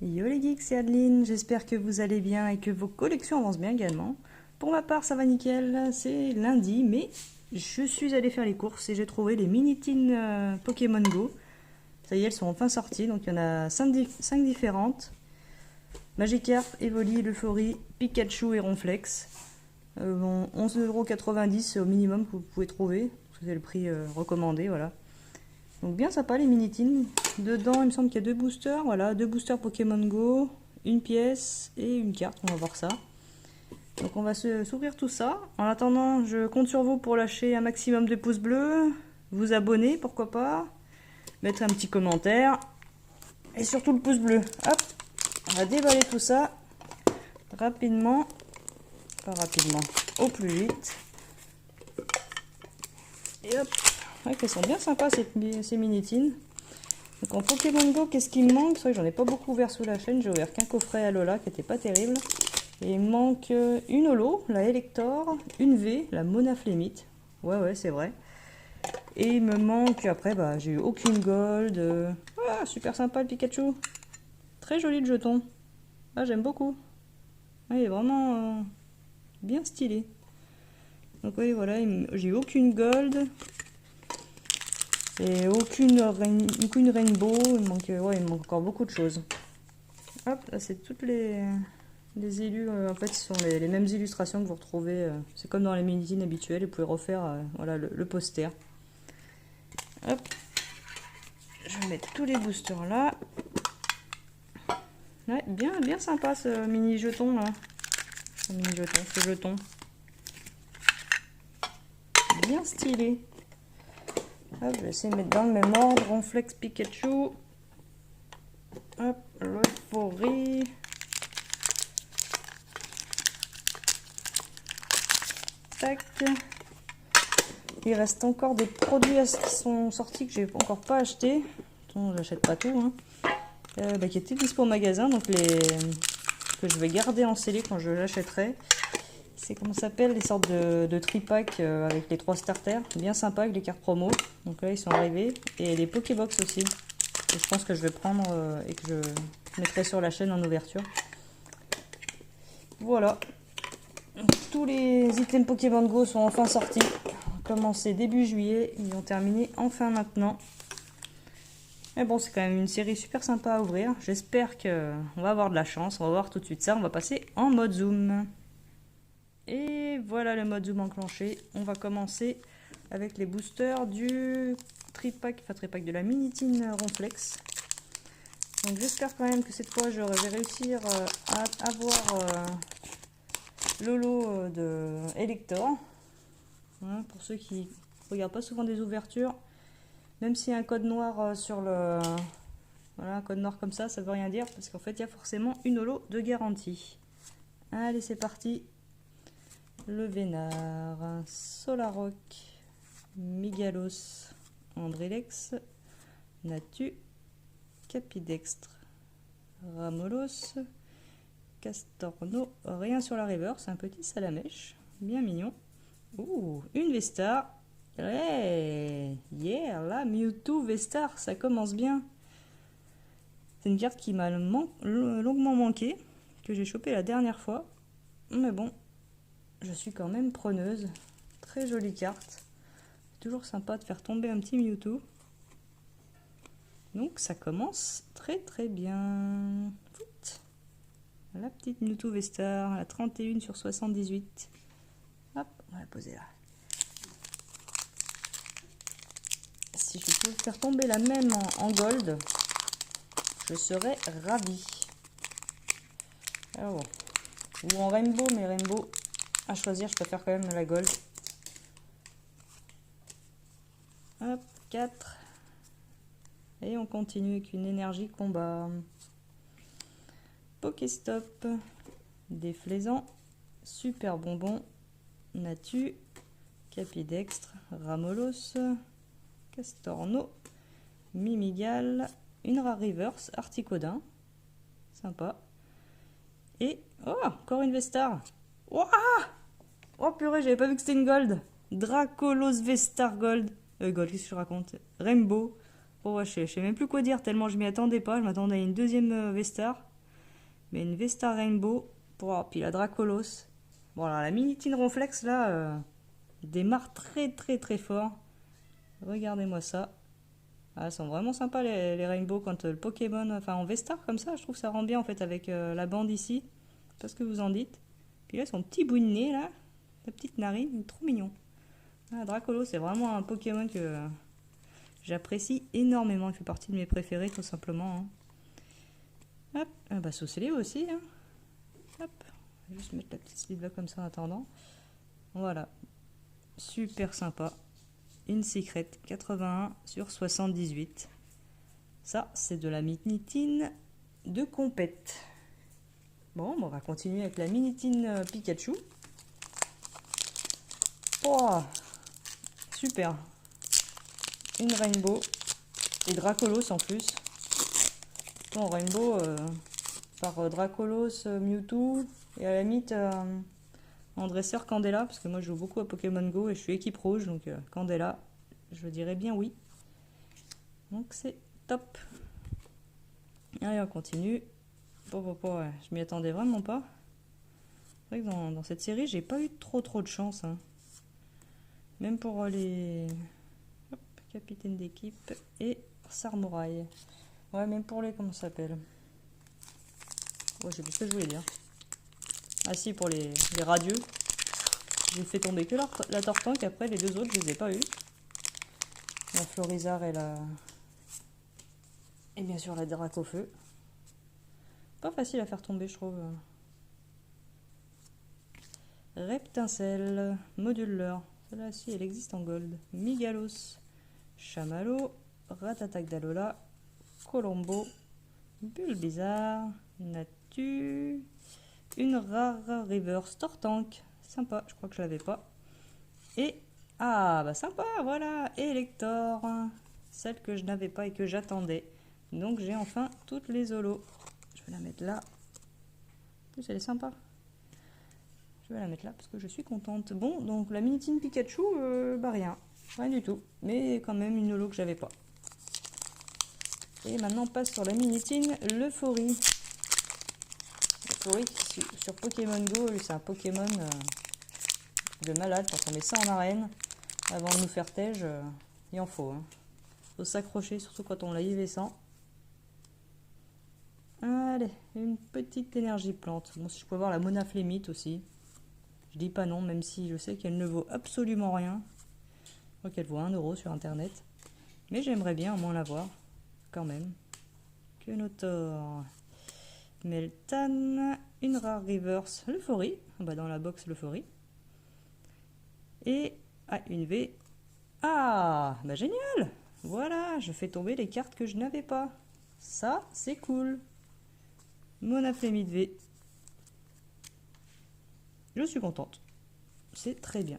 Yo les geeks, c'est Adeline, j'espère que vous allez bien et que vos collections avancent bien également. Pour ma part, ça va nickel, c'est lundi, mais je suis allée faire les courses et j'ai trouvé les mini-tines Pokémon Go. Ça y est, elles sont enfin sorties, donc il y en a 5 différentes. Magikarp, Evoli, Euphorie, Pikachu et Ronflex. Bon, 11,90€ c'est au minimum que vous pouvez trouver, c'est le prix recommandé, voilà. Donc bien sympa les mini-tines. Dedans, il me semble qu'il y a 2 boosters. Voilà, 2 boosters Pokémon Go, une pièce et une carte. On va voir ça. Donc on va s'ouvrir tout ça. En attendant, je compte sur vous pour lâcher un maximum de pouces bleus, vous abonner, pourquoi pas, mettre un petit commentaire et surtout le pouce bleu. Hop, on va déballer tout ça rapidement, pas rapidement, au plus vite. Et hop. Ouais, elles sont bien sympas ces mini-tines. Donc en Pokémon Go, qu'est-ce qui me manque? C'est vrai que j'en ai pas beaucoup ouvert sous la chaîne. J'ai ouvert qu'un coffret à Lola qui était pas terrible. Et il me manque une holo, la Elector, une V, la Monaflémite. Ouais, c'est vrai. Et il me manque, après, bah, j'ai eu aucune gold. Ah, super sympa le Pikachu. Très joli le jeton. Ah, j'aime beaucoup. Ah, il est vraiment bien stylé. Donc oui, voilà, j'ai eu aucune gold. Et aucune rainbow, il me manque encore beaucoup de choses. Hop, là c'est toutes les élus, en fait ce sont les mêmes illustrations que vous retrouvez, c'est comme dans les mini-tines habituelles, vous pouvez refaire voilà, le poster. Hop, je vais mettre tous les boosters là. Ouais, bien sympa ce mini jeton là. Ce jeton. Bien stylé. Hop, je vais essayer de mettre dans le même ordre. Ronflex, Pikachu. Hop, l'euphorie. Tac. Il reste encore des produits qui sont sortis que j'ai encore pas acheté. J'achète pas tout. Hein. Qui étaient dispo au magasin. Donc que je vais garder en scellé quand je l'achèterai. C'est comment ça s'appelle, les sortes de tripack avec les 3 starters, bien sympa avec les cartes promo. Donc là ils sont arrivés, et les Pokébox aussi. Et je pense que je vais prendre et que je mettrai sur la chaîne en ouverture. Voilà, donc, tous les items Pokémon Go sont enfin sortis. On a commencé début juillet, ils ont terminé enfin maintenant. Mais bon, c'est quand même une série super sympa à ouvrir. J'espère qu'on va avoir de la chance. On va voir tout de suite ça. On va passer en mode zoom. Et voilà le mode zoom enclenché. On va commencer avec les boosters du tripack, de la mini-tine Ronflex. Donc j'espère quand même que cette fois je vais réussir à avoir le lot de Elector. Hein, pour ceux qui ne regardent pas souvent des ouvertures, même s'il y a un code noir sur le... Voilà, un code noir comme ça veut rien dire, parce qu'en fait il y a forcément une holo de garantie. Allez, c'est parti. Le Vénard, Solaroc, Migalos, Andrilex, Natu, Capidextre, Ramolos, Castorno, rien sur la reverse, un petit Salamèche, bien mignon. Ouh, une Vestar. Hey, yeah, là, Mewtwo Vestar, ça commence bien. C'est une carte qui m'a longuement manqué, que j'ai chopé la dernière fois. Mais bon, je suis quand même preneuse. Très jolie carte. Toujours sympa de faire tomber un petit Mewtwo. Donc ça commence très bien. La petite Mewtwo Vestar, la 31 sur 78. Hop, on va la poser là. Si je peux faire tomber la même en gold, je serais ravie. Alors, ou en rainbow, mais rainbow à choisir, je préfère quand même la gold. Hop, 4. Et on continue avec une énergie combat. Pokéstop, Déflaisant, Super Bonbon, Natu, Capidextre, Ramolos, Castorno, Mimigal, une rare reverse, Articodin, sympa. Et, oh, encore une Vestar. Ouah! Oh purée, j'avais pas vu que c'était une gold. Dracolos Vestar Gold. Gold, qu'est-ce que je raconte? Rainbow. Oh, ouais, je sais même plus quoi dire, tellement je m'y attendais pas. Je m'attendais à une deuxième Vestar. Mais une Vesta Rainbow. Puis la Dracolos. Bon, alors la Minitine Ronflex, là, démarre très très très fort. Regardez-moi ça. Ah, elles sont vraiment sympas les Rainbow quand le Pokémon, enfin en Vestar comme ça, je trouve que ça rend bien en fait avec la bande ici. Je sais pas ce que vous en dites. Puis là, son petit bout de nez là, la petite narine, il est trop mignon. Ah, Dracolo, c'est vraiment un Pokémon que j'apprécie énormément. Il fait partie de mes préférés tout simplement. Hein. Hop, ah bah Sauceléo aussi. Hein. Hop, je vais juste mettre la petite sleeve là comme ça en attendant. Voilà, super sympa. Une Secret 81 sur 78. Ça, c'est de la Minitine de compète. Bon, on va continuer avec la Minitine Pikachu. Oh, super. Une Rainbow et Dracolos en plus. Bon, Rainbow par Dracolos, Mewtwo et à la limite en dresseur Candela, parce que moi je joue beaucoup à Pokémon Go et je suis équipe rouge, donc Candela, je dirais bien oui. Donc c'est top. Allez, on continue. Ouais, je m'y attendais vraiment pas. C'est vrai que dans cette série, j'ai pas eu trop de chance. Hein. Même pour les capitaines d'équipe et Sarmouraï. Ouais, même pour les... Comment ça s'appelle? Ouais, je sais plus ce que je voulais dire. Ah si, pour les radieux. J'ai fait tomber que la Tortank, après les deux autres, je les ai pas eu. La Florizard et la... Et bien sûr la Dracofeu. Pas facile à faire tomber, je trouve. Reptincelle, Moduleur. Celle-là aussi, elle existe en gold. Migalos, Chamallow, Ratatac d'Alola, Colombo, Bulbizarre, Natu, une rare Reverse Tortank. Sympa, je crois que je l'avais pas. Et, ah bah sympa, voilà, Elector. Celle que je n'avais pas et que j'attendais. Donc j'ai enfin toutes les holos. Je vais la mettre là. En plus, elle est sympa. Je vais la mettre là parce que je suis contente. Bon, donc la Minitine Pikachu, bah rien. Rien du tout. Mais quand même une holo que j'avais pas. Et maintenant on passe sur la Minitine l'Euphorie. L'Euphorie sur Pokémon Go, c'est un Pokémon de malade. Quand on met ça en arène, avant de nous faire tège, il en faut. Hein. Faut s'accrocher, surtout quand on l'a IV100. Allez, une petite énergie plante. Bon, si je peux avoir la Monaflémite aussi. Je dis pas non, même si je sais qu'elle ne vaut absolument rien. Je crois qu'elle vaut 1 € sur internet. Mais j'aimerais bien au moins l'avoir, quand même. Que Notor. Meltan. Une rare reverse l'Euphorie. Bah dans la box l'Euphorie. Et une V. Ah, bah génial. Voilà, je fais tomber les cartes que je n'avais pas. Ça, c'est cool. Monaflémite V. Je suis contente. C'est très bien.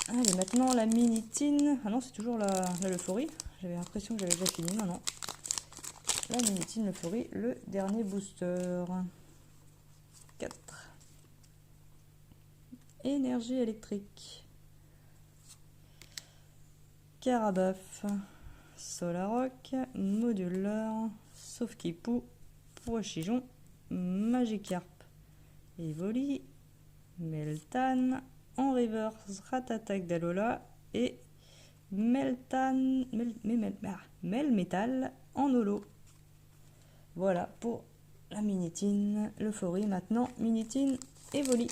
Allez, maintenant la Minitine. Ah non, c'est toujours la l'Euphorie. J'avais l'impression que j'avais déjà fini. Non, non. La Minitine l'Euphorie, le dernier booster. 4. Énergie électrique. Carabaf. Solaroc. Moduleur. Sauf-Kipou. Poichijon. Magikarp. Evoli. Meltan. En reverse, Ratatac d'Alola. Et Meltan. Melmetal en holo. Voilà pour la Minitine l'Euphorie. Maintenant, Minitine Evoli.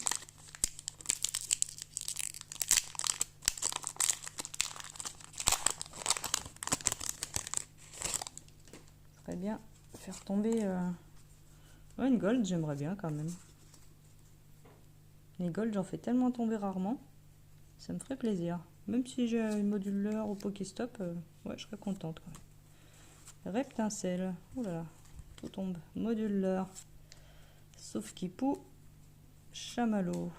Très bien. Faire tomber une gold, j'aimerais bien quand même. Les gold, j'en fais tellement tomber rarement. Ça me ferait plaisir. Même si j'ai une moduleur au Pokéstop, ouais, je serais contente quand même. Reptincelle. Oh là là, tout tombe. Moduleur. Sauf-Kipou. Chamallow.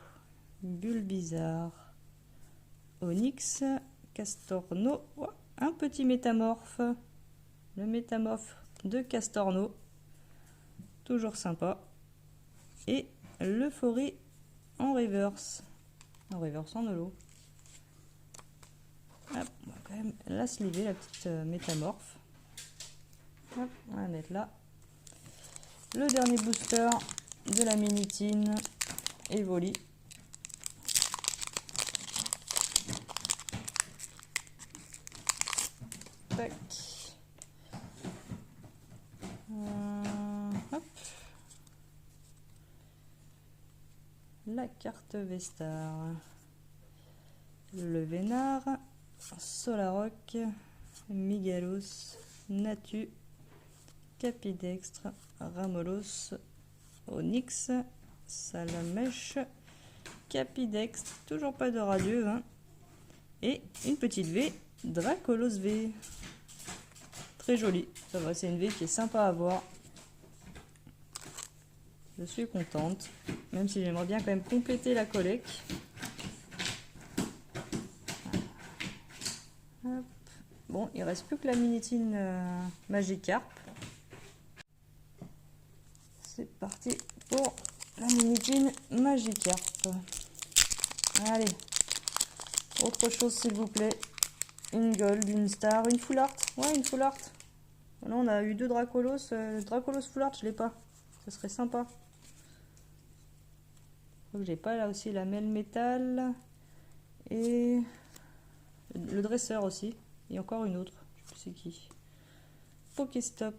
Bulbizarre. Onyx. Castorno. Oh, un petit métamorphe. Le métamorphe de Castorno. Toujours sympa. Et l'Euphorie en reverse. En reverse en holo. Hop, on va quand même la sliver, la petite métamorphe. Hop, on va mettre là. Le dernier booster de la Minitine Evoli. Tac. Hop. La carte Vestar. Le Vénard. Solaroc. Migalos. Natu. Capidextre. Ramolos. Onyx. Salamèche. Capidextre. Toujours pas de radieux. Hein. Et une petite V. Dracolos V. Très jolie. Ça va, c'est une V qui est sympa à voir. Je suis contente. Même si j'aimerais bien quand même compléter la collecte. Hop. Bon, il reste plus que la Minitine Magikarp. C'est parti pour la Minitine Magikarp. Allez. Autre chose s'il vous plaît. Une gold, une star, une full art. Ouais, une full art. Là, on a eu 2 Dracolos. Dracolos full art, je l'ai pas. Ce serait sympa. Je crois que j'ai pas là aussi la Mel Métal. Et le dresseur aussi. Et encore une autre. Je sais plus c'est qui. Pokéstop.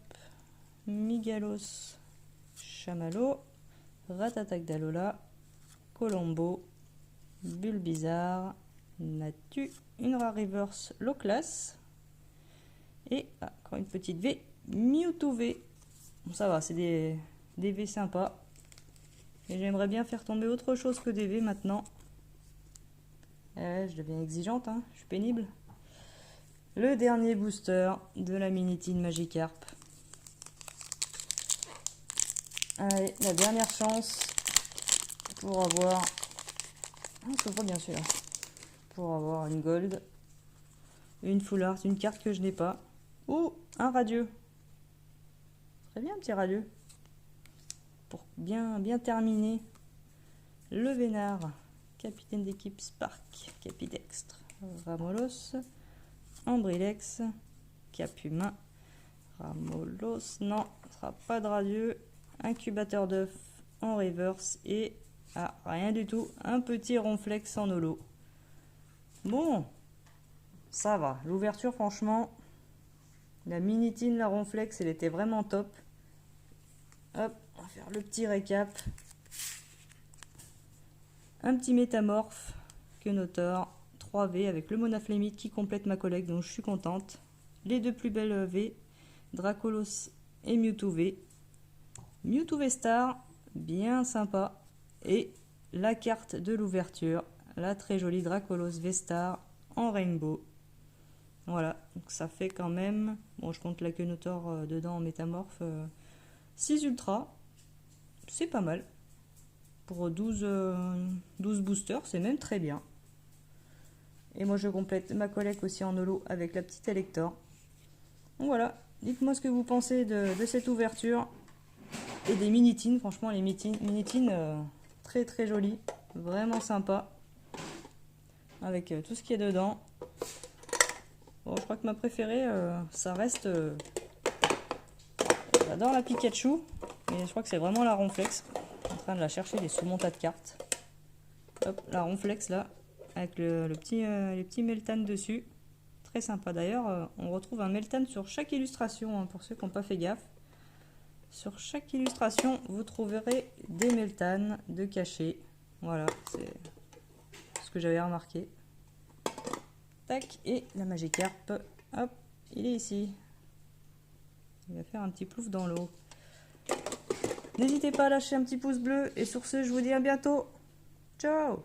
Migalos. Chamallow. Ratatagdalola. Colombo. Bulbizarre. Natu. Une rare reverse low class. Et encore une petite V. Mewtwo V. Bon, ça va, c'est des V sympas. Et j'aimerais bien faire tomber autre chose que des V maintenant. Je deviens exigeante, hein, je suis pénible. Le dernier booster de la Minitine Magikarp. Allez, la dernière chance pour avoir... je vois bien sûr. Pour avoir une gold, une full art, une carte que je n'ai pas. Ou un radieux. Très bien, un petit radieux. Pour bien terminer, le Vénard, capitaine d'équipe Spark, Capidextre, Ramolos, Ambrilex, Capumain, Ramolos, non, ce sera pas de radieux, incubateur d'œuf en reverse et rien du tout, un petit ronflex en holo. Bon, ça va, l'ouverture franchement, la Minitine, la ronflex, elle était vraiment top. Hop, on va faire le petit récap. Un petit métamorphe, Quenotor, 3V avec le Monaflémite qui complète ma collecte, donc je suis contente. Les 2 plus belles V, Dracolos et Mewtwo V. Mewtwo V Star, bien sympa. Et la carte de l'ouverture, la très jolie Dracolos V Star en rainbow. Voilà, donc ça fait quand même, bon je compte la Quenotor dedans en métamorphe, 6 ultra, c'est pas mal. Pour 12 boosters, c'est même très bien. Et moi je complète ma collecte aussi en holo avec la petite Elector. Donc voilà, dites-moi ce que vous pensez de cette ouverture. Et des Minitines, franchement les Minitines très très jolies, vraiment sympa. Avec tout ce qui est dedans. Bon, je crois que ma préférée, ça reste... j'adore la Pikachu, mais je crois que c'est vraiment la ronflex. Je suis en train de la chercher, elle est sous mon tas de cartes. Hop, la ronflex là, avec les petits Meltan dessus. Très sympa d'ailleurs, on retrouve un Meltan sur chaque illustration, hein, pour ceux qui n'ont pas fait gaffe. Sur chaque illustration, vous trouverez des Meltan de cachés. Voilà, c'est ce que j'avais remarqué. Tac, et la Magikarp, hop, il est ici. Il va faire un petit plouf dans l'eau. N'hésitez pas à lâcher un petit pouce bleu. Et sur ce, je vous dis à bientôt. Ciao!